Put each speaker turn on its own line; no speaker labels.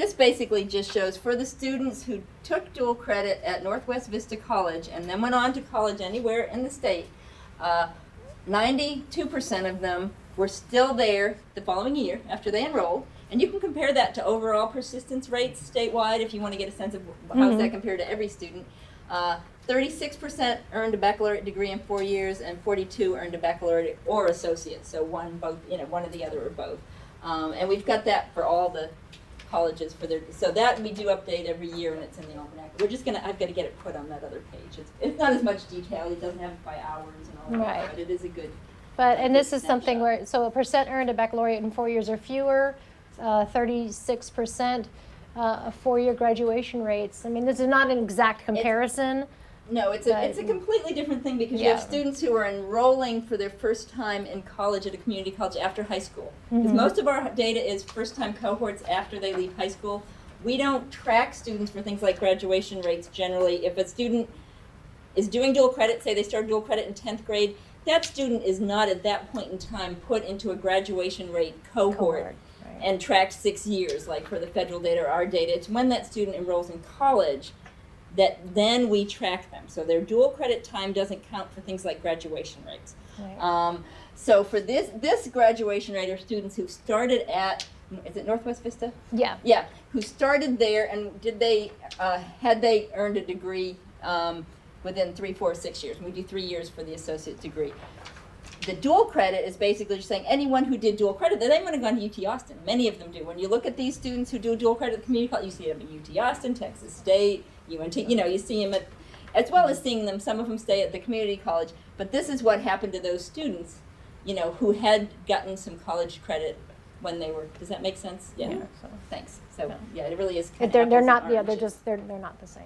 this basically just shows for the students who took dual credit at Northwest Vista College and then went on to college anywhere in the state, 92% of them were still there the following year after they enrolled. And you can compare that to overall persistence rates statewide if you want to get a sense of how does that compare to every student. 36% earned a baccalaureate degree in 4 years, and 42 earned a baccalaureate or associate. So one or the other or both. And we've got that for all the colleges for their. So that we do update every year, and it's in the Almanac. I've got to get it put on that other page. It's not as much detail. It doesn't have it by hours and all that, but it is a good.
And this is something where, so a percent earned a baccalaureate in 4 years or fewer, 36%, 4-year graduation rates. I mean, this is not an exact comparison.
No, it's a completely different thing because you have students who are enrolling for their first time in college at a community college after high school. Because most of our data is first-time cohorts after they leave high school. We don't track students for things like graduation rates generally. If a student is doing dual credit, say they started dual credit in 10th grade, that student is not at that point in time put into a graduation rate cohort. And tracked 6 years, like for the federal data or our data. It's when that student enrolls in college that then we track them. So their dual credit time doesn't count for things like graduation rates. So for this graduation rate are students who started at, is it Northwest Vista?
Yeah.
Yeah, who started there, and had they earned a degree within 3, 4, 6 years. We do 3 years for the associate degree. The dual credit is basically just saying anyone who did dual credit, they might have gone to UT Austin. Many of them do. When you look at these students who do dual credit at the community college, you see them at UT Austin, Texas State, UNT, you see them as well as seeing them, some of them stay at the community college. But this is what happened to those students, who had gotten some college credit when they were, does that make sense? Yeah.
So.
Thanks. So, yeah, it really is.
They're not, they're not the same.